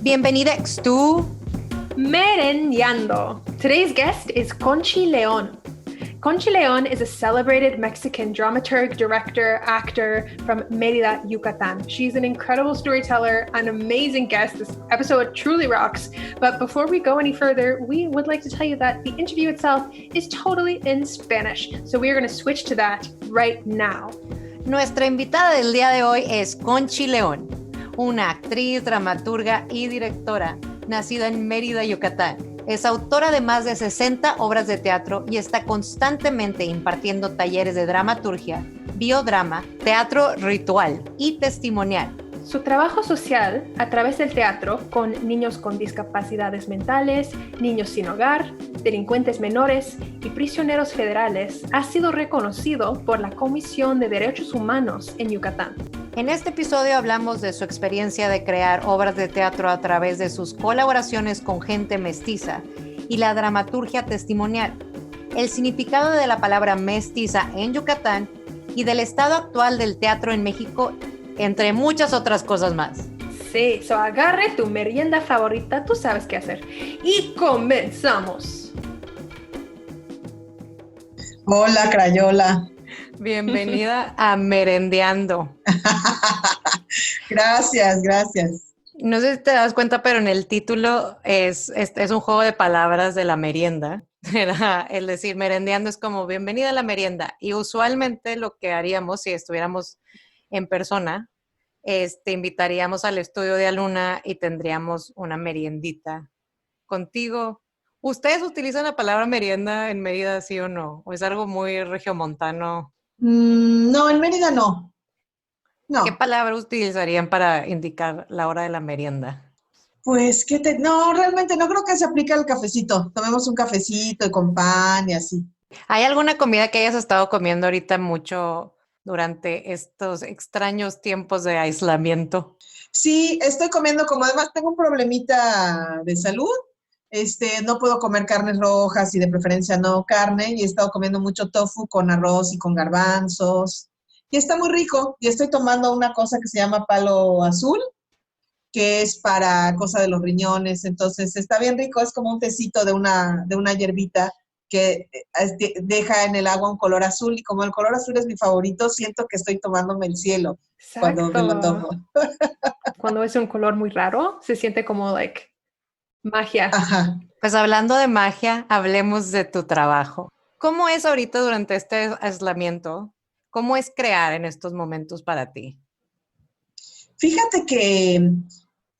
Bienvenidos to Merendiando. Today's guest is Conchi Leon. Conchi Leon is a celebrated Mexican dramaturg, director, actor from Mérida, Yucatan. She's an incredible storyteller, an amazing guest. This episode truly rocks. But before we go any further, we would like to tell you that the interview itself is totally in Spanish. So we are going to switch to that right now. Nuestra invitada del día de hoy es Conchi León, una actriz, dramaturga y directora nacida en Mérida, Yucatán. Es autora de más de 60 obras de teatro y está constantemente impartiendo talleres de dramaturgia, biodrama, teatro ritual y testimonial. Su trabajo social a través del teatro con niños con discapacidades mentales, niños sin hogar, delincuentes menores y prisioneros federales ha sido reconocido por la Comisión de Derechos Humanos en Yucatán. En este episodio hablamos de su experiencia de crear obras de teatro a través de sus colaboraciones con gente mestiza y la dramaturgia testimonial, el significado de la palabra mestiza en Yucatán y del estado actual del teatro en México, entre muchas otras cosas más. Sí, agarre tu merienda favorita, tú sabes qué hacer. Y comenzamos. Hola, Crayola. Bienvenida a Merendiando. Gracias. No sé si te das cuenta, pero en el título es un juego de palabras de la merienda. El decir merendiando es como bienvenida a la merienda. Y usualmente lo que haríamos si estuviéramos en persona, invitaríamos al estudio de Aluna y tendríamos una meriendita contigo. ¿Ustedes utilizan la palabra merienda en Mérida, sí o no? ¿O es algo muy regiomontano? No, en Mérida no. ¿Qué palabra utilizarían para indicar la hora de la merienda? Pues, no, realmente no creo que se aplique al cafecito. Tomemos un cafecito y con pan y así. ¿Hay alguna comida que hayas estado comiendo ahorita mucho durante estos extraños tiempos de aislamiento? Sí, estoy comiendo, como además tengo un problemita de salud, no puedo comer carnes rojas y de preferencia no carne, y he estado comiendo mucho tofu con arroz y con garbanzos, y está muy rico, y estoy tomando una cosa que se llama palo azul, que es para cosa de los riñones, entonces está bien rico, es como un tecito de una hierbita que deja en el agua un color azul, y como el color azul es mi favorito, siento que estoy tomándome el cielo. Exacto. Cuando me lo tomo. Cuando es un color muy raro, se siente como magia. Ajá. Pues hablando de magia, hablemos de tu trabajo. ¿Cómo es ahorita durante este aislamiento? ¿Cómo es crear en estos momentos para ti? Fíjate que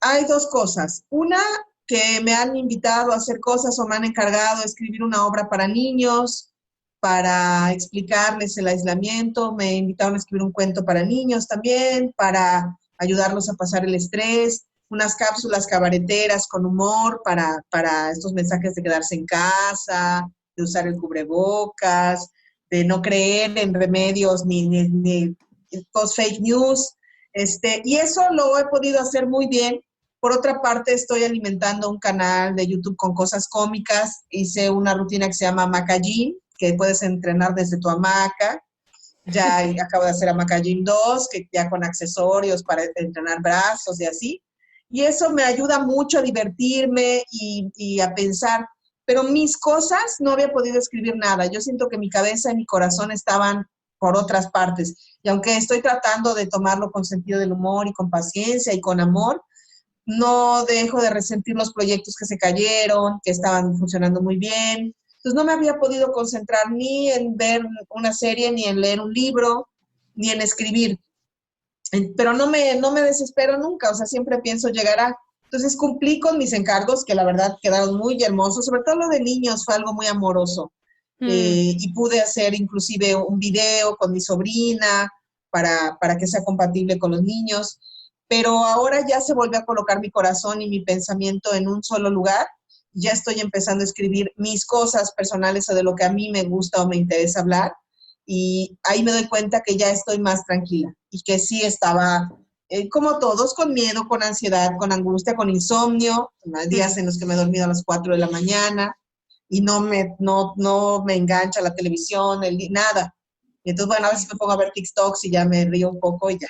hay dos cosas. Una, que me han invitado a hacer cosas o me han encargado de escribir una obra para niños, para explicarles el aislamiento. Me invitaron a escribir un cuento para niños también, para ayudarlos a pasar el estrés. Unas cápsulas cabareteras con humor para estos mensajes de quedarse en casa, de usar el cubrebocas, de no creer en remedios ni post-fake news. Y eso lo he podido hacer muy bien. Por otra parte, estoy alimentando un canal de YouTube con cosas cómicas. Hice una rutina que se llama Hamaca Gym, que puedes entrenar desde tu hamaca. Ya acabo de hacer Hamaca Gym 2, que ya con accesorios para entrenar brazos y así. Y eso me ayuda mucho a divertirme y a pensar. Pero mis cosas no había podido escribir nada. Yo siento que mi cabeza y mi corazón estaban por otras partes. Y aunque estoy tratando de tomarlo con sentido del humor y con paciencia y con amor, no dejo de resentir los proyectos que se cayeron, que estaban funcionando muy bien. Entonces no me había podido concentrar ni en ver una serie, ni en leer un libro, ni en escribir. Pero no me desespero nunca, o sea, siempre pienso llegará. Entonces cumplí con mis encargos, que la verdad quedaron muy hermosos, sobre todo lo de niños fue algo muy amoroso. Y pude hacer inclusive un video con mi sobrina para que sea compatible con los niños. Pero ahora ya se volvió a colocar mi corazón y mi pensamiento en un solo lugar. Ya estoy empezando a escribir mis cosas personales o de lo que a mí me gusta o me interesa hablar. Y ahí me doy cuenta que ya estoy más tranquila y que sí estaba, como todos, con miedo, con ansiedad, con angustia, con insomnio. Hay días en los que me he dormido a las 4 de la mañana y no me engancha la televisión, nada. Y entonces, bueno, a veces me pongo a ver TikToks y ya me río un poco y ya.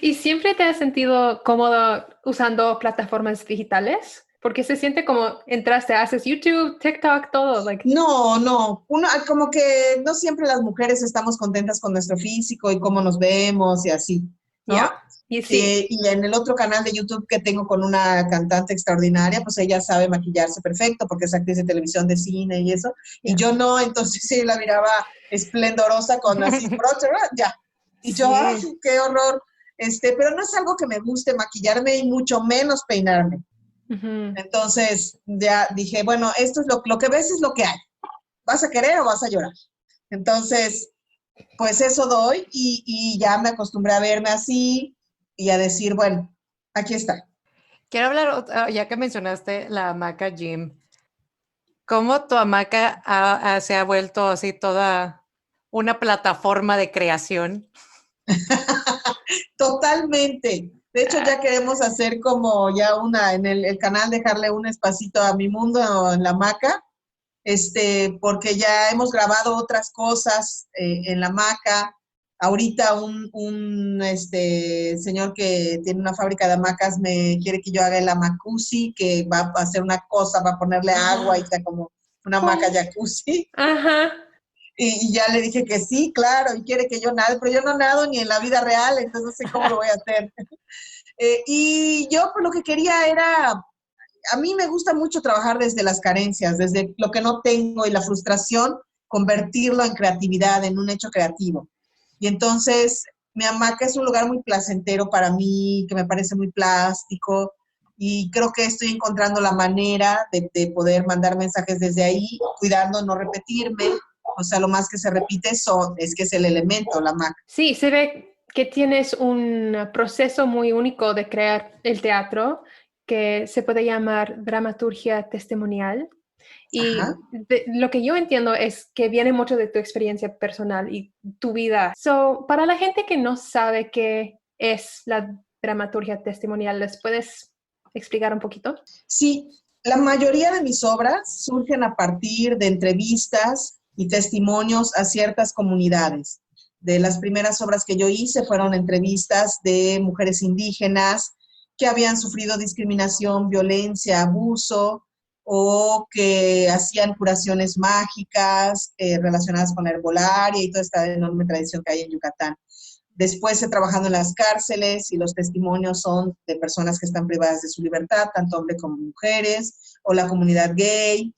¿Y siempre te has sentido cómodo usando plataformas digitales? Porque se siente como entraste, haces YouTube, TikTok, todo. Like. No, no, como que no siempre las mujeres estamos contentas con nuestro físico y cómo nos vemos y así, ¿no? Yeah. Y sí. Y en el otro canal de YouTube que tengo con una cantante extraordinaria, pues ella sabe maquillarse perfecto porque es actriz de televisión, de cine y eso. Y Yeah. yo no, entonces sí la miraba esplendorosa con así, broche, ya. Y yo, ¡ay, Sí. qué horror! Pero no es algo que me guste maquillarme y mucho menos peinarme. Ujú. Entonces ya dije, bueno, esto es lo que ves es lo que hay. ¿Vas a querer o vas a llorar? Entonces, pues eso doy y ya me acostumbré a verme así y a decir, bueno, aquí está. Quiero hablar, ya que mencionaste la hamaca Jim, ¿cómo tu hamaca se ha vuelto así toda una plataforma de creación? Totalmente. De hecho, ya queremos hacer como ya en el canal, dejarle un espacito a mi mundo en la hamaca, porque ya hemos grabado otras cosas en la hamaca. Ahorita un señor que tiene una fábrica de hamacas me quiere que yo haga el hamacusi, que va a hacer una cosa, va a ponerle agua y está como una hamaca jacuzzi. Ajá. Y ya le dije que sí, claro, y quiere que yo nade, pero yo no nado ni en la vida real, entonces no sé cómo lo voy a hacer. Y yo pues, lo que quería era, a mí me gusta mucho trabajar desde las carencias, desde lo que no tengo y la frustración, convertirlo en creatividad, en un hecho creativo. Y entonces mi hamaca es un lugar muy placentero para mí, que me parece muy plástico, y creo que estoy encontrando la manera de poder mandar mensajes desde ahí, cuidando no repetirme. O sea, lo más que se repite es que es el elemento, la hamaca. Sí, se ve que tienes un proceso muy único de crear el teatro que se puede llamar dramaturgia testimonial. Ajá. Y lo que yo entiendo es que viene mucho de tu experiencia personal y tu vida. So, para la gente que no sabe qué es la dramaturgia testimonial, ¿les puedes explicar un poquito? Sí, la mayoría de mis obras surgen a partir de entrevistas y testimonios a ciertas comunidades. De las primeras obras que yo hice fueron entrevistas de mujeres indígenas que habían sufrido discriminación, violencia, abuso o que hacían curaciones mágicas relacionadas con la herbolaria y toda esta enorme tradición que hay en Yucatán. Después he trabajado en las cárceles y los testimonios son de personas que están privadas de su libertad, tanto hombres como mujeres, o la comunidad gay,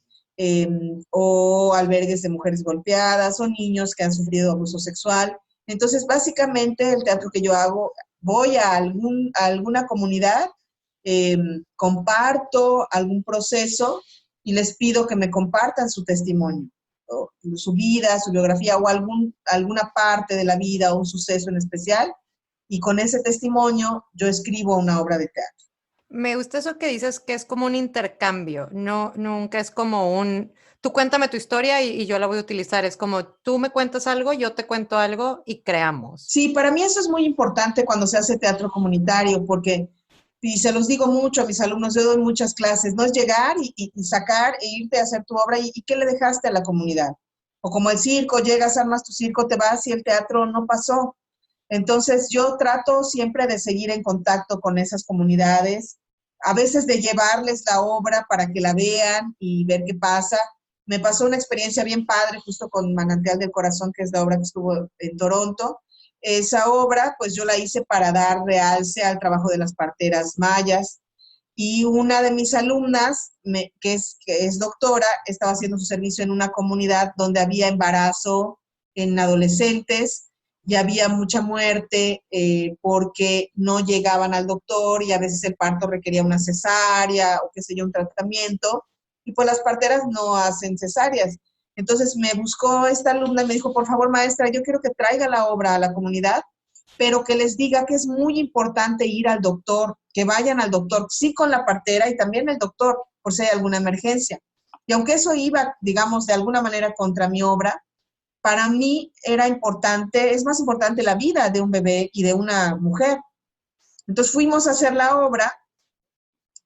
o albergues de mujeres golpeadas, o niños que han sufrido abuso sexual. Entonces, básicamente, el teatro que yo hago, voy a alguna comunidad, comparto algún proceso y les pido que me compartan su testimonio, su vida, su biografía o alguna parte de la vida o un suceso en especial. Y con ese testimonio yo escribo una obra de teatro. Me gusta eso que dices que es como un intercambio, no, nunca es como tú cuéntame tu historia y yo la voy a utilizar, es como tú me cuentas algo, yo te cuento algo y creamos. Sí, para mí eso es muy importante cuando se hace teatro comunitario, porque, y se los digo mucho a mis alumnos, yo doy muchas clases, no es llegar y sacar e irte a hacer tu obra y qué le dejaste a la comunidad. O como el circo, llegas, armas tu circo, te vas y el teatro no pasó. Entonces yo trato siempre de seguir en contacto con esas comunidades, a veces de llevarles la obra para que la vean y ver qué pasa. Me pasó una experiencia bien padre justo con Manantial del Corazón, que es la obra que estuvo en Toronto. Esa obra, pues yo la hice para dar realce al trabajo de las parteras mayas. Y una de mis alumnas, que es doctora, estaba haciendo su servicio en una comunidad donde había embarazo en adolescentes y había mucha muerte porque no llegaban al doctor y a veces el parto requería una cesárea o qué sé yo, un tratamiento. Y pues las parteras no hacen cesáreas. Entonces me buscó esta alumna y me dijo, por favor, maestra, yo quiero que traiga la obra a la comunidad, pero que les diga que es muy importante ir al doctor, que vayan al doctor, sí con la partera y también el doctor, por si hay alguna emergencia. Y aunque eso iba, digamos, de alguna manera contra mi obra, para mí era importante, es más importante la vida de un bebé y de una mujer. Entonces fuimos a hacer la obra,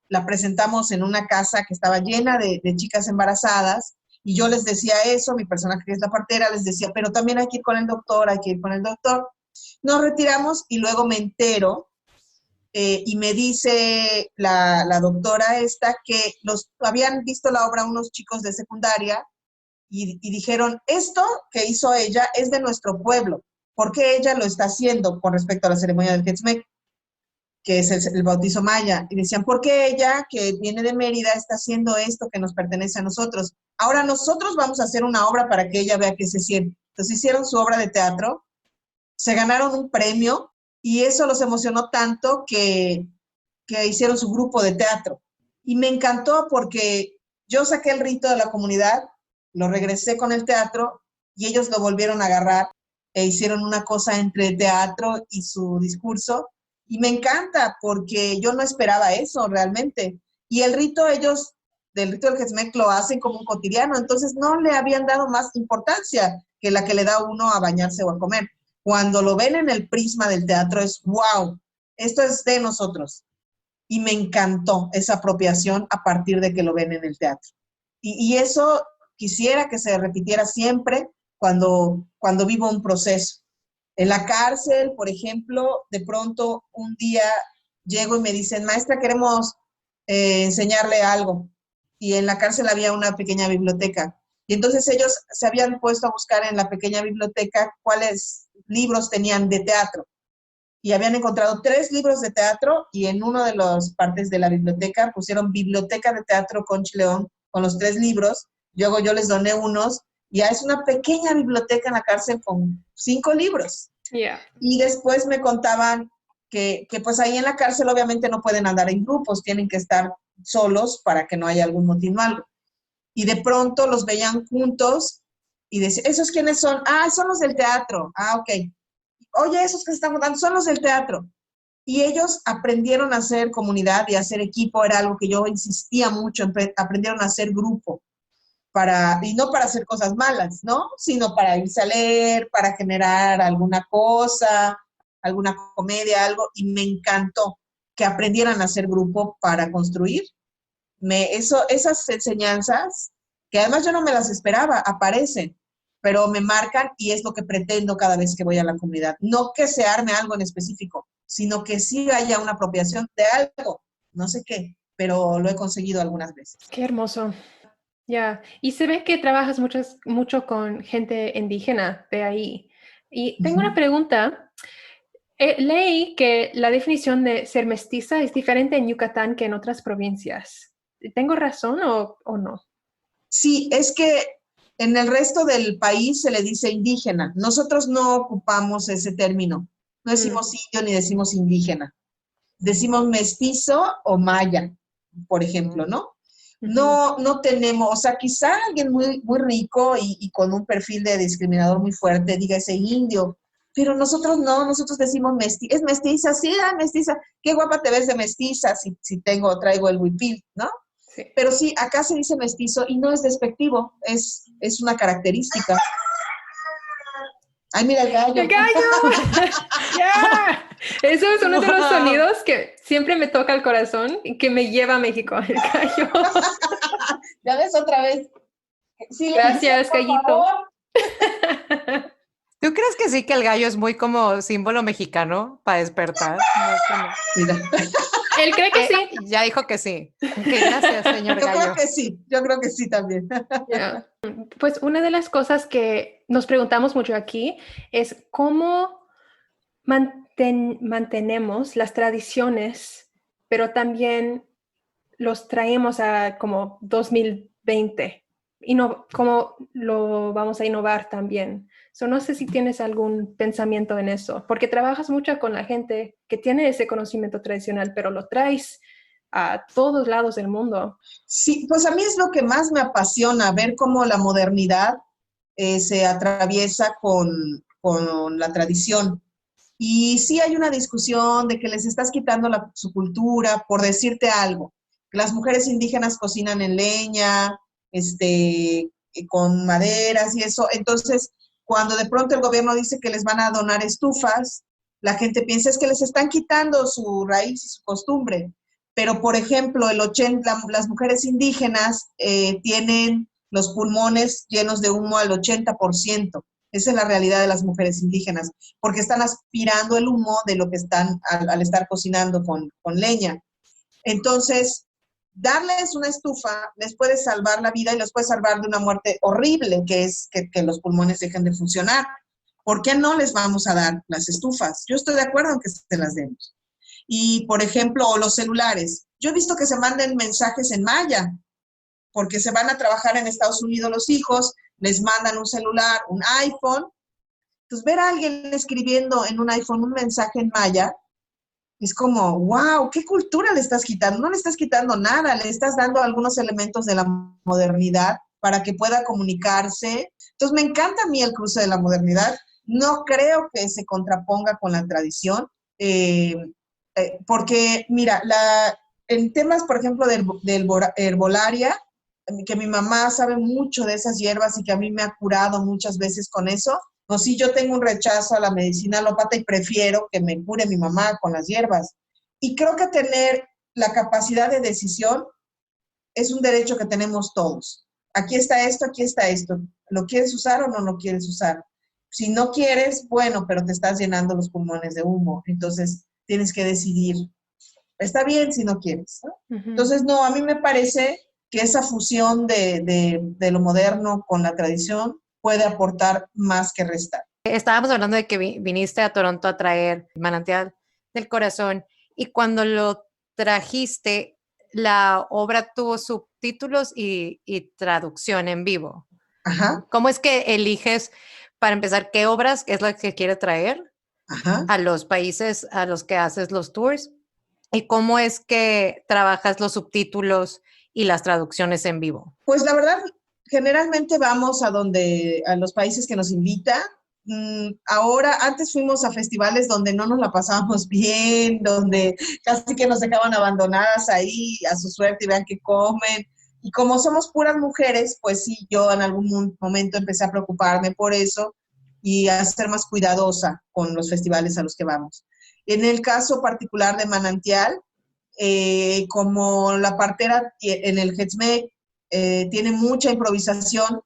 la presentamos en una casa que estaba llena de chicas embarazadas Y yo les decía eso, mi personaje que es la partera, les decía, pero también hay que ir con el doctor, hay que ir con el doctor. Nos retiramos y luego me entero y me dice la doctora esta que habían visto la obra unos chicos de secundaria y dijeron, esto que hizo ella es de nuestro pueblo, ¿por qué ella lo está haciendo con respecto a la ceremonia del Quetzmec, que es el bautizo maya? Y decían, ¿por qué ella, que viene de Mérida, está haciendo esto que nos pertenece a nosotros? Ahora nosotros vamos a hacer una obra para que ella vea qué se siente. Entonces hicieron su obra de teatro, se ganaron un premio y eso los emocionó tanto que hicieron su grupo de teatro. Y me encantó porque yo saqué el rito de la comunidad, lo regresé con el teatro y ellos lo volvieron a agarrar e hicieron una cosa entre teatro y su discurso. Y me encanta porque yo no esperaba eso realmente. Y el rito del rito del Quetzmec lo hacen como un cotidiano, entonces no le habían dado más importancia que la que le da uno a bañarse o a comer. Cuando lo ven en el prisma del teatro es wow, esto es de nosotros. Y me encantó esa apropiación a partir de que lo ven en el teatro. Y eso quisiera que se repitiera siempre cuando vivo un proceso. En la cárcel, por ejemplo, de pronto un día llego y me dicen, maestra, queremos enseñarle algo. Y en la cárcel había una pequeña biblioteca. Y entonces ellos se habían puesto a buscar en la pequeña biblioteca cuáles libros tenían de teatro. Y habían encontrado 3 libros de teatro y en una de las partes de la biblioteca pusieron Biblioteca de Teatro Conchi León con los 3 libros. Luego yo les doné unos. Ya es una pequeña biblioteca en la cárcel con 5 libros. Yeah. Y después me contaban que pues ahí en la cárcel obviamente no pueden andar en grupos, tienen que estar solos para que no haya algún motín o algo. Y de pronto los veían juntos y decían, ¿esos quiénes son? Ah, son los del teatro. Ah, ok. Oye, esos que se están juntando son los del teatro. Y ellos aprendieron a hacer comunidad y a hacer equipo, era algo que yo insistía mucho, aprendieron a hacer grupo, y no para hacer cosas malas, ¿no? Sino para irse a leer, para generar alguna cosa, alguna comedia, algo, y me encantó que aprendieran a hacer grupo para construir. Esas enseñanzas, que además yo no me las esperaba, aparecen, pero me marcan y es lo que pretendo cada vez que voy a la comunidad. No que se arme algo en específico, sino que sí haya una apropiación de algo, no sé qué, pero lo he conseguido algunas veces. Qué hermoso. Ya, y se ve que trabajas mucho con gente indígena de ahí. Y tengo una pregunta. Leí que la definición de ser mestiza es diferente en Yucatán que en otras provincias. ¿Tengo razón o no? Sí, es que en el resto del país se le dice indígena. Nosotros no ocupamos ese término. No decimos indio ni decimos indígena. Decimos mestizo o maya, por ejemplo, ¿no? No tenemos, o sea, quizá alguien muy, muy rico y con un perfil de discriminador muy fuerte diga ese indio, pero nosotros no, nosotros decimos es mestiza, sí, mestiza, qué guapa te ves de mestiza si traigo el huipil, ¿no? Sí. Pero sí, acá se dice mestizo y no es despectivo, es una característica. ¡Ay, mira el gallo! ¡El gallo! ¡Ya! Eso es uno de los sonidos que siempre me toca el corazón y que me lleva a México, el gallo. ¿Ya ves otra vez? Sí, gracias, gallito. ¿Tú crees que sí que el gallo es muy como símbolo mexicano para despertar? No. Mira. Él cree que sí. Ya dijo que sí. Okay, gracias, señor gallo. Yo creo que sí también. Yeah. Pues una de las cosas que nos preguntamos mucho aquí es cómo mantenemos las tradiciones, pero también los traemos a como 2020 y cómo lo vamos a innovar también. No sé si tienes algún pensamiento en eso, porque trabajas mucho con la gente que tiene ese conocimiento tradicional, pero lo traes a todos lados del mundo. Sí, pues a mí es lo que más me apasiona, ver cómo la modernidad se atraviesa con la tradición. Y sí hay una discusión de que les estás quitando su cultura, por decirte algo. Las mujeres indígenas cocinan en leña, con maderas y eso. Entonces, cuando de pronto el gobierno dice que les van a donar estufas, la gente piensa es que les están quitando su raíz y su costumbre. Pero, por ejemplo, las mujeres indígenas tienen los pulmones llenos de humo al 80%. Esa es la realidad de las mujeres indígenas, porque están aspirando el humo de lo que están al estar cocinando con leña. Entonces, darles una estufa les puede salvar la vida y les puede salvar de una muerte horrible, que es que los pulmones dejen de funcionar. ¿Por qué no les vamos a dar las estufas? Yo estoy de acuerdo en que se las demos. Y, por ejemplo, los celulares. Yo he visto que se manden mensajes en maya, porque se van a trabajar en Estados Unidos los hijos, les mandan un celular, un iPhone. Entonces, ver a alguien escribiendo en un iPhone un mensaje en maya, es como, wow, ¿qué cultura le estás quitando? No le estás quitando nada, le estás dando algunos elementos de la modernidad para que pueda comunicarse. Entonces, me encanta a mí el cruce de la modernidad. No creo que se contraponga con la tradición, porque, mira, en temas, por ejemplo, del herbolaria, que mi mamá sabe mucho de esas hierbas y que a mí me ha curado muchas veces con eso. No, sí, yo tengo un rechazo a la medicina alópata y prefiero que me cure mi mamá con las hierbas. Y creo que tener la capacidad de decisión es un derecho que tenemos todos. Aquí está esto, aquí está esto. ¿Lo quieres usar o no lo quieres usar? Si no quieres, bueno, pero te estás llenando los pulmones de humo. Entonces, tienes que decidir. Está bien si no quieres, ¿no? Ujú. Entonces, no, a mí me parece que esa fusión de lo moderno con la tradición puede aportar más que restar. Estábamos hablando de que viniste a Toronto a traer Manantial del Corazón y cuando lo trajiste, la obra tuvo subtítulos y traducción en vivo. Ajá, ¿Cómo es que eliges, para empezar, qué obras es la que quiere traer ajá. a los países a los que haces los tours? ¿Y cómo es que trabajas los subtítulos y las traducciones en vivo? Pues la verdad, generalmente vamos a los países que nos invitan. Ahora, antes fuimos a festivales donde no nos la pasábamos bien, donde casi que nos dejaban abandonadas ahí a su suerte y vean qué comen. Y como somos puras mujeres, pues sí, yo en algún momento empecé a preocuparme por eso y a ser más cuidadosa con los festivales a los que vamos. En el caso particular de Manantial, como la partera en el Hetzme tiene mucha improvisación,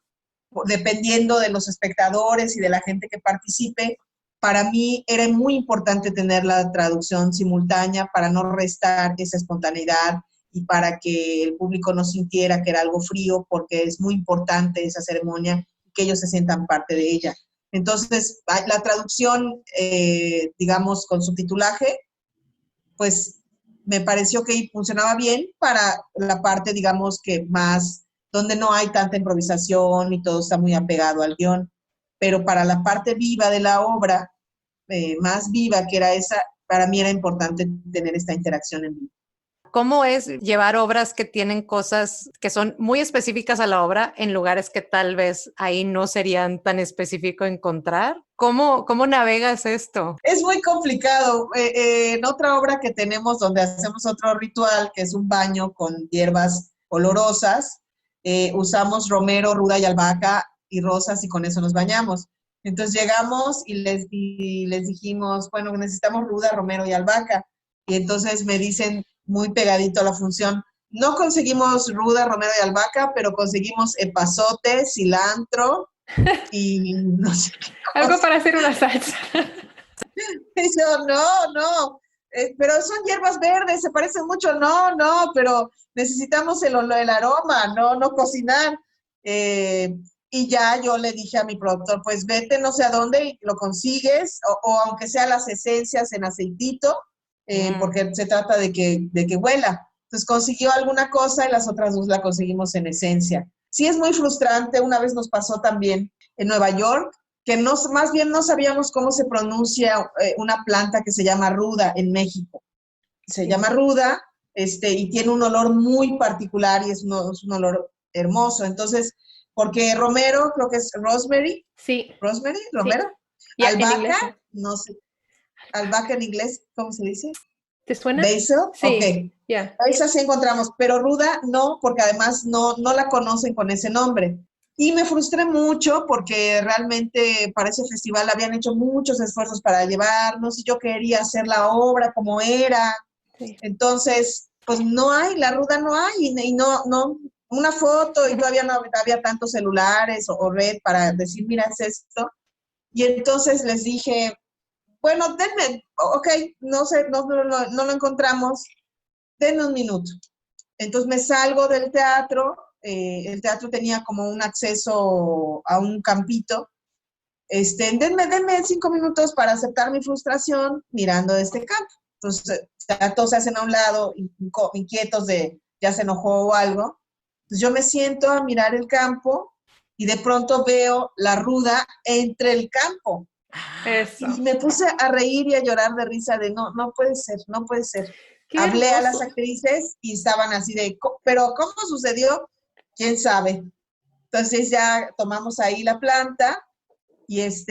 dependiendo de los espectadores y de la gente que participe, para mí era muy importante tener la traducción simultánea para no restar esa espontaneidad y para que el público no sintiera que era algo frío, porque es muy importante esa ceremonia, que ellos se sientan parte de ella. Entonces, la traducción, digamos, con subtitulaje, pues me pareció que funcionaba bien para la parte, digamos, que más, donde no hay tanta improvisación y todo está muy apegado al guión. Pero para la parte viva de la obra, más viva que era esa, para mí era importante tener esta interacción en vivo. ¿Cómo es llevar obras que tienen cosas que son muy específicas a la obra en lugares que tal vez ahí no serían tan específico encontrar? ¿Cómo navegas esto? Es muy complicado. En otra obra que tenemos donde hacemos otro ritual, que es un baño con hierbas olorosas, usamos romero, ruda y albahaca y rosas y con eso nos bañamos. Entonces llegamos y les dijimos, bueno, necesitamos ruda, romero y albahaca. Y entonces me dicen muy pegadito a la función, no conseguimos ruda, romero y albahaca, pero conseguimos epazote, cilantro y no sé qué Algo cosa. para hacer una salsa. Y yo, no, pero son hierbas verdes, se parecen mucho, no, pero necesitamos el aroma, no cocinar. Y ya yo le dije a mi productor, pues vete no sé a dónde y lo consigues, o aunque sea las esencias en aceitito, porque se trata de que huela. Entonces consiguió alguna cosa y las otras dos la conseguimos en esencia. Sí es muy frustrante, una vez nos pasó también en Nueva York, que más bien no sabíamos cómo se pronuncia una planta que se llama ruda en México. Se llama ruda, y tiene un olor muy particular y es un olor hermoso. Entonces, porque romero, creo que es rosemary, Sí, rosemary, sí. romero, Yeah, en albahaca, inglés. no sé, albahaca en inglés, ¿cómo se dice? ¿Te suena? Basil, Sí, ok. yeah. Esa sí encontramos, pero ruda no, porque además no la conocen con ese nombre. Y me frustré mucho porque realmente para ese festival habían hecho muchos esfuerzos para llevarnos y yo quería hacer la obra como era. Sí. Entonces, pues no hay, la ruda no hay y una foto y todavía no había tantos celulares o red para decir, mira, es esto. Y entonces les dije, bueno, denme, ok, no sé, no lo encontramos, denme un minuto. Entonces me salgo del teatro, el teatro tenía como un acceso a un campito. Denme 5 minutos para aceptar mi frustración mirando este campo. Entonces, todos se hacen a un lado, inquietos de ya se enojó o algo. Entonces, yo me siento a mirar el campo y de pronto veo la ruda entre el campo. Eso. Y me puse a reír y a llorar de risa de no puede ser, no puede ser. Qué Hablé a las hermoso. actrices y estaban así de, pero ¿cómo sucedió? ¿Quién sabe? Entonces ya tomamos ahí la planta y es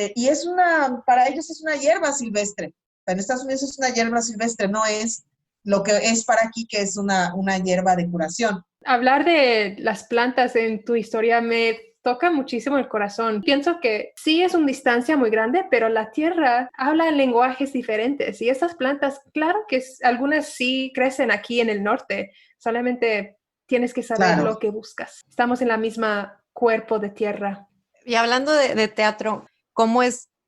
para ellos es una hierba silvestre. En Estados Unidos es una hierba silvestre, no es lo que es para aquí, que es una hierba de curación. Hablar de las plantas en tu historia me toca muchísimo el corazón. Pienso que sí es una distancia muy grande, pero la tierra habla en lenguajes diferentes y esas plantas, claro que algunas sí crecen aquí en el norte, solamente tienes que saber Claro. lo que buscas. Estamos en la misma cuerpo de tierra. Y hablando de teatro, ¿cómo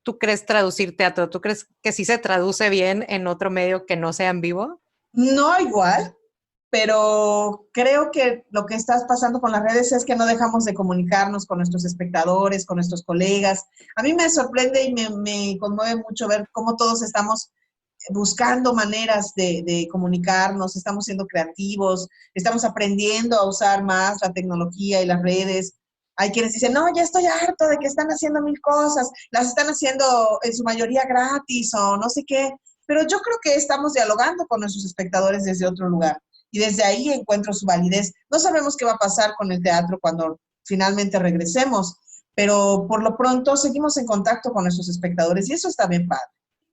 tú crees traducir teatro? ¿Tú crees que sí se traduce bien en otro medio que no sea en vivo? No igual, pero creo que lo que estás pasando con las redes es que no dejamos de comunicarnos con nuestros espectadores, con nuestros colegas. A mí me sorprende y me conmueve mucho ver cómo todos estamos buscando maneras de comunicarnos, estamos siendo creativos, estamos aprendiendo a usar más la tecnología y las redes. Hay quienes dicen, no, ya estoy harto de que están haciendo mil cosas, las están haciendo en su mayoría gratis o no sé qué, pero yo creo que estamos dialogando con nuestros espectadores desde otro lugar y desde ahí encuentro su validez. No sabemos qué va a pasar con el teatro cuando finalmente regresemos, pero por lo pronto seguimos en contacto con nuestros espectadores y eso está bien padre.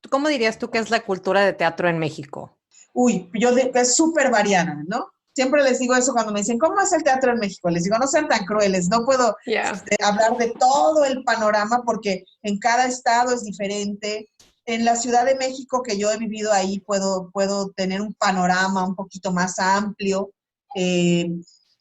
¿Cómo dirías tú que es la cultura de teatro en México? Uy, es súper variada, ¿no? Siempre les digo eso cuando me dicen, ¿cómo es el teatro en México? Les digo, no sean tan crueles, no puedo hablar de todo el panorama porque en cada estado es diferente. En la Ciudad de México, que yo he vivido ahí, puedo tener un panorama un poquito más amplio. Eh,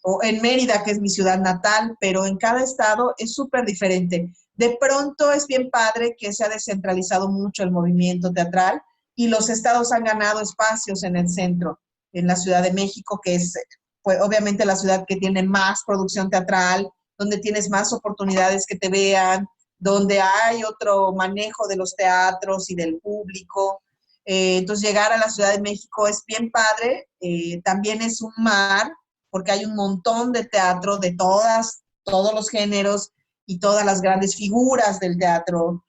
o en Mérida, que es mi ciudad natal, pero en cada estado es súper diferente. De pronto es bien padre que se ha descentralizado mucho el movimiento teatral y los estados han ganado espacios en el centro, en la Ciudad de México, que es pues, obviamente la ciudad que tiene más producción teatral, donde tienes más oportunidades que te vean, donde hay otro manejo de los teatros y del público. Entonces llegar a la Ciudad de México es bien padre, también es un mar, porque hay un montón de teatro de todos los géneros y todas las grandes figuras del teatro,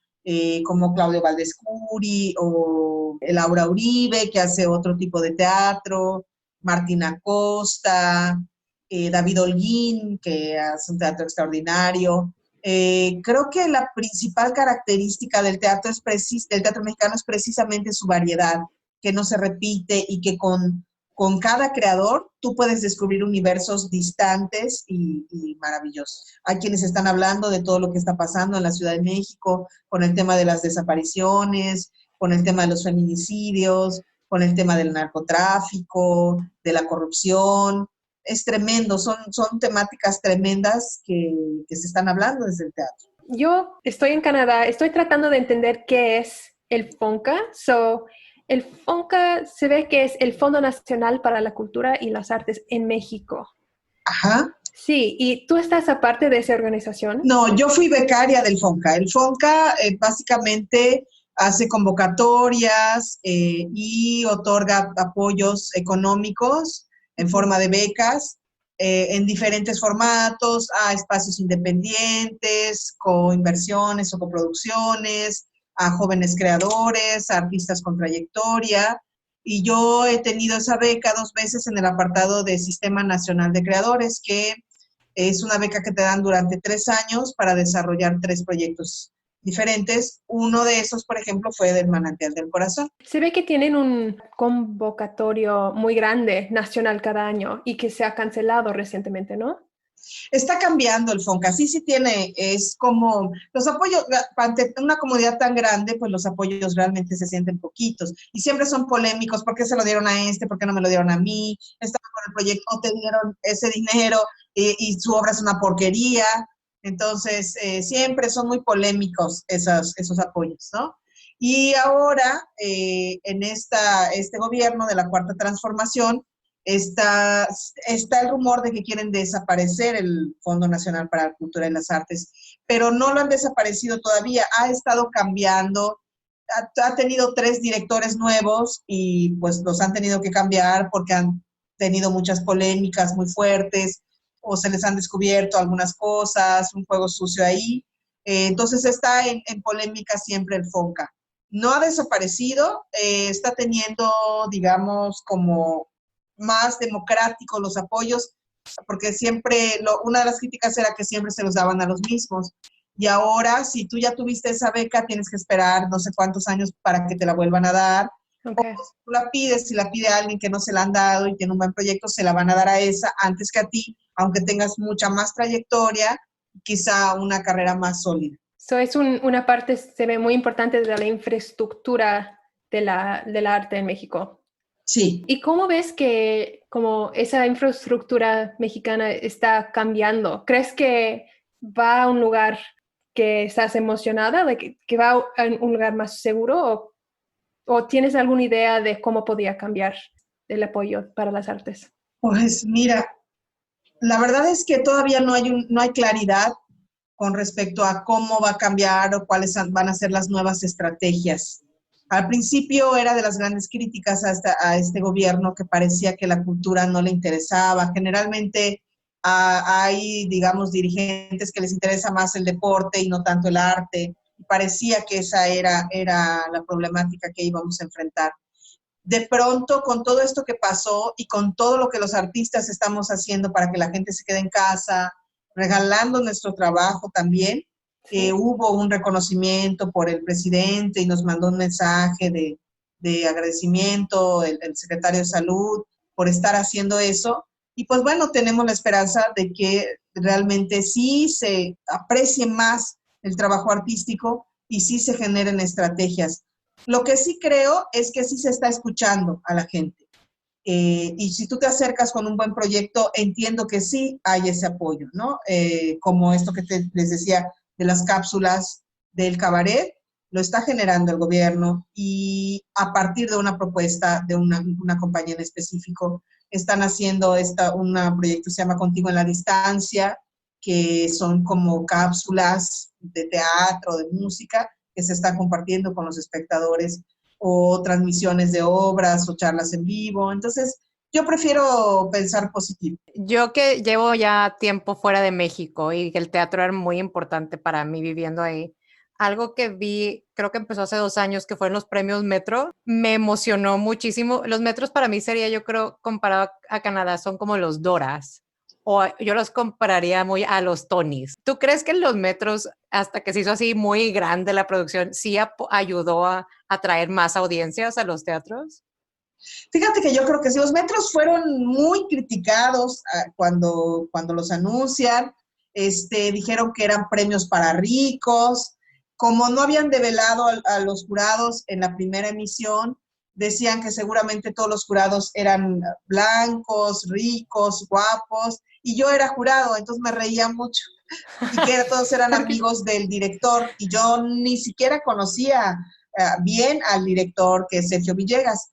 como Claudio Valdés Curi o Laura Uribe, que hace otro tipo de teatro, Martín Acosta, David Holguín, que hace un teatro extraordinario. Creo que la principal característica del del teatro mexicano es precisamente su variedad, que no se repite y que con cada creador tú puedes descubrir universos distantes y maravillosos. Hay quienes están hablando de todo lo que está pasando en la Ciudad de México, con el tema de las desapariciones, con el tema de los feminicidios, con el tema del narcotráfico, de la corrupción. Es tremendo, son temáticas tremendas que se están hablando desde el teatro. Yo estoy en Canadá, estoy tratando de entender qué es el FONCA. El FONCA se ve que es el Fondo Nacional para la Cultura y las Artes en México. Ajá. Sí, ¿y tú estás aparte de esa organización? No, yo fui becaria del FONCA. El FONCA básicamente hace convocatorias y otorga apoyos económicos en forma de becas en diferentes formatos, a espacios independientes, coinversiones o coproducciones, a jóvenes creadores, a artistas con trayectoria. Y yo he tenido esa beca 2 veces en el apartado de Sistema Nacional de Creadores, que es una beca que te dan durante 3 años para desarrollar 3 proyectos diferentes. Uno de esos, por ejemplo, fue del Manantial del Corazón. Se ve que tienen un convocatorio muy grande nacional cada año y que se ha cancelado recientemente, ¿no? Está cambiando el FONCA, sí tiene, es como los apoyos, ante una comunidad tan grande, pues los apoyos realmente se sienten poquitos y siempre son polémicos, ¿por qué se lo dieron a este? ¿Por qué no me lo dieron a mí? Estaba con el proyecto, o te dieron ese dinero y su obra es una porquería, entonces siempre son muy polémicos esos apoyos, ¿no? Y ahora, en este gobierno de la Cuarta Transformación, está el rumor de que quieren desaparecer el Fondo Nacional para la Cultura y las Artes, pero no lo han desaparecido todavía, ha estado cambiando, ha tenido 3 directores nuevos y pues los han tenido que cambiar porque han tenido muchas polémicas muy fuertes o se les han descubierto algunas cosas, un juego sucio ahí. Entonces está en polémica siempre el FONCA. No ha desaparecido, está teniendo, digamos, como más democráticos los apoyos, porque siempre, una de las críticas era que siempre se los daban a los mismos. Y ahora, si tú ya tuviste esa beca, tienes que esperar no sé cuántos años para que te la vuelvan a dar. Okay. O si tú la pides, si la pide a alguien que no se la han dado y tiene un buen proyecto, se la van a dar a esa antes que a ti, aunque tengas mucha más trayectoria, quizá una carrera más sólida. So es una parte, se ve muy importante de la infraestructura del arte en México. Sí. ¿Y cómo ves que como esa infraestructura mexicana está cambiando? ¿Crees que va a un lugar que estás emocionada, que va a un lugar más seguro? ¿O tienes alguna idea de cómo podría cambiar el apoyo para las artes? Pues mira, la verdad es que todavía no hay claridad con respecto a cómo va a cambiar o cuáles van a ser las nuevas estrategias. Al principio era de las grandes críticas a este gobierno que parecía que la cultura no le interesaba. Generalmente hay, digamos, dirigentes que les interesa más el deporte y no tanto el arte. Parecía que esa era la problemática que íbamos a enfrentar. De pronto, con todo esto que pasó y con todo lo que los artistas estamos haciendo para que la gente se quede en casa, regalando nuestro trabajo también, Sí. hubo un reconocimiento por el presidente y nos mandó un mensaje de agradecimiento, el secretario de Salud, por estar haciendo eso. Y pues bueno, tenemos la esperanza de que realmente sí se aprecie más el trabajo artístico y sí se generen estrategias. Lo que sí creo es que sí se está escuchando a la gente. Y si tú te acercas con un buen proyecto, entiendo que sí hay ese apoyo, ¿no? Como esto que les decía de las cápsulas del cabaret, lo está generando el gobierno y a partir de una propuesta de una compañía en específico, están haciendo un proyecto que se llama Contigo en la Distancia, que son como cápsulas de teatro, de música, que se están compartiendo con los espectadores, o transmisiones de obras o charlas en vivo. Entonces, yo prefiero pensar positivo. Yo que llevo ya tiempo fuera de México y que el teatro era muy importante para mí viviendo ahí, algo que vi, creo que empezó hace 2 años, que fueron los premios Metro, me emocionó muchísimo. Los Metros para mí sería, yo creo, comparado a Canadá, son como los Doras. O yo los compararía muy a los Tonys. ¿Tú crees que los Metros, hasta que se hizo así muy grande la producción, sí ayudó a atraer más audiencias a los teatros? Fíjate que yo creo que sí, los Metros fueron muy criticados cuando los anuncian, dijeron que eran premios para ricos, como no habían develado a los jurados en la primera emisión, decían que seguramente todos los jurados eran blancos, ricos, guapos, y yo era jurado, entonces me reía mucho, y que todos eran amigos del director, y yo ni siquiera conocía bien al director, que es Sergio Villegas.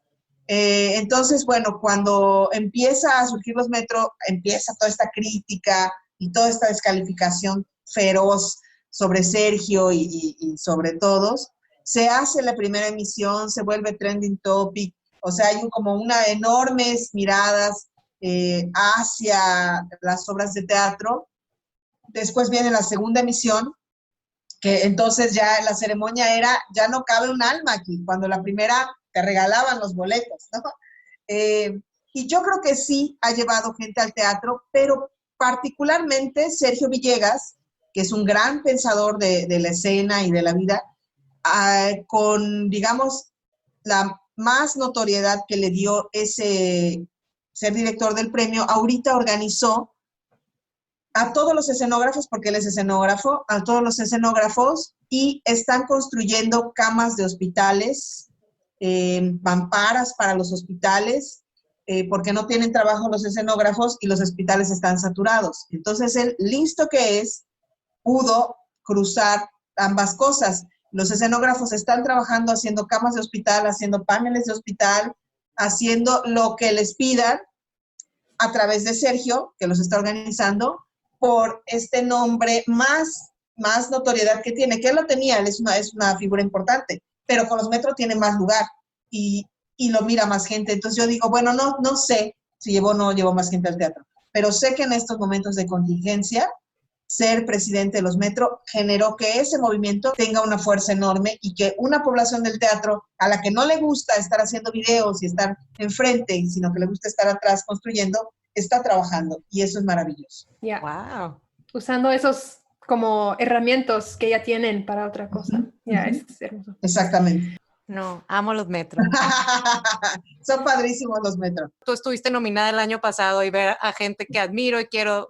Entonces, bueno, cuando empieza a surgir los Metro, empieza toda esta crítica y toda esta descalificación feroz sobre Sergio y sobre todos. Se hace la primera emisión, se vuelve trending topic, o sea, hay como una enormes miradas hacia las obras de teatro. Después viene la segunda emisión, que entonces ya la ceremonia era, ya no cabe un alma aquí, cuando la primera te regalaban los boletos, ¿no? Y yo creo que sí ha llevado gente al teatro, pero particularmente Sergio Villegas, que es un gran pensador de la escena y de la vida, con, digamos, la más notoriedad que le dio ese ser director del premio, ahorita organizó a todos los escenógrafos, porque él es escenógrafo, a todos los escenógrafos, y están construyendo camas de hospitales, mamparas para los hospitales, porque no tienen trabajo los escenógrafos y los hospitales están saturados. Entonces él, listo que es, pudo cruzar ambas cosas. Los escenógrafos están trabajando haciendo camas de hospital, haciendo paneles de hospital, haciendo lo que les pidan a través de Sergio, que los está organizando, por este nombre más notoriedad que tiene, que él lo tenía, él es una figura importante, pero con los Metro tiene más lugar y lo mira más gente. Entonces yo digo, bueno, no sé si llevó o no llevó más gente al teatro, pero sé que en estos momentos de contingencia, ser presidente de los Metro generó que ese movimiento tenga una fuerza enorme y que una población del teatro a la que no le gusta estar haciendo videos y estar enfrente, sino que le gusta estar atrás construyendo, está trabajando y eso es maravilloso. Yeah. Wow. Usando esos como herramientas que ya tienen para otra cosa. Es hermoso. Exactamente. No, amo los Metro. Son padrísimos los Metro. Tú estuviste nominada el año pasado y ver a gente que admiro y quiero,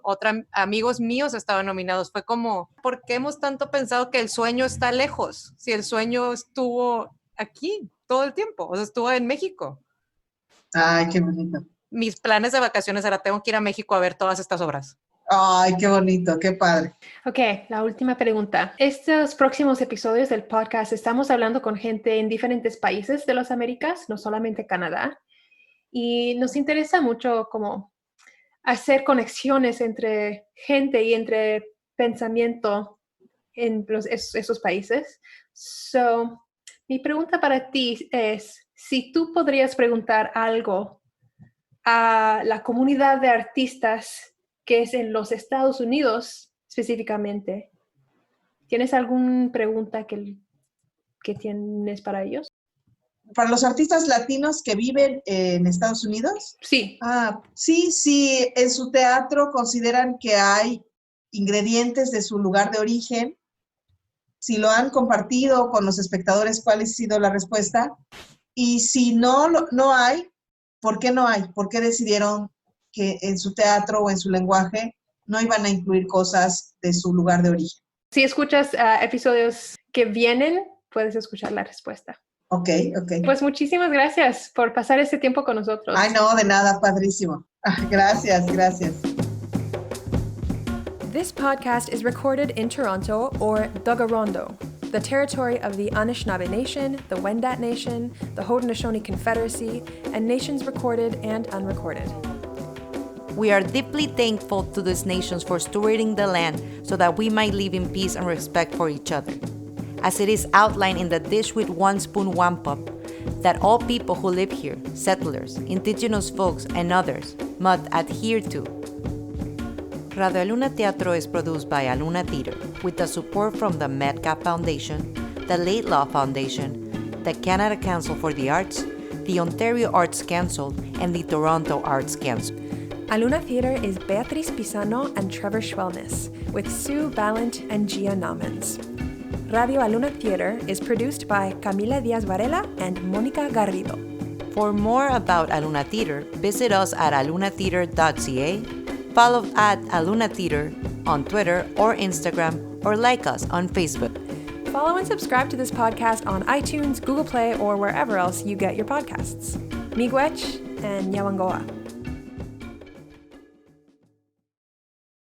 amigos míos estaban nominados. Fue como, ¿por qué hemos tanto pensado que el sueño está lejos? Si el sueño estuvo aquí todo el tiempo, o sea, estuvo en México. Ay, qué bonito. Mis planes de vacaciones era, tengo que ir a México a ver todas estas obras. Ay, qué bonito, qué padre. Ok, la última pregunta. Estos próximos episodios del podcast estamos hablando con gente en diferentes países de las Américas, no solamente Canadá, y nos interesa mucho como hacer conexiones entre gente y entre pensamiento en esos países. So, mi pregunta para ti es, si tú podrías preguntar algo a la comunidad de artistas que es en los Estados Unidos específicamente, ¿tienes alguna pregunta que tienes para ellos? ¿Para los artistas latinos que viven en Estados Unidos? Sí. Sí, en su teatro consideran que hay ingredientes de su lugar de origen. Si lo han compartido con los espectadores, ¿cuál ha sido la respuesta? Y si no hay, ¿por qué no hay? ¿Por qué decidieron que en su teatro o en su lenguaje no iban a incluir cosas de su lugar de origen? Si escuchas episodios que vienen, puedes escuchar la respuesta. Ok. Pues muchísimas gracias por pasar este tiempo con nosotros. Ay, no, de nada, padrísimo. Gracias. This podcast is recorded in Toronto, or Dagarondo, the territory of the Anishinaabe Nation, the Wendat Nation, the Haudenosaunee Confederacy, and nations recorded and unrecorded. We are deeply thankful to these nations for stewarding the land so that we might live in peace and respect for each other. As it is outlined in the Dish with One Spoon, One Cup, that all people who live here, settlers, indigenous folks, and others, must adhere to. Radio Aluna Teatro is produced by Aluna Theater with the support from the Metcalf Foundation, the Late Law Foundation, the Canada Council for the Arts, the Ontario Arts Council, and the Toronto Arts Council. Aluna Theater is Beatriz Pisano and Trevor Schwellness, with Sue Ballant and Gia Namens. Radio Aluna Theater is produced by Camila Diaz Varela and Mónica Garrido. For more about Aluna Theater, visit us at alunatheater.ca, follow at Aluna Theater on Twitter or Instagram, or like us on Facebook. Follow and subscribe to this podcast on iTunes, Google Play, or wherever else you get your podcasts. Miigwech and Yawangoa.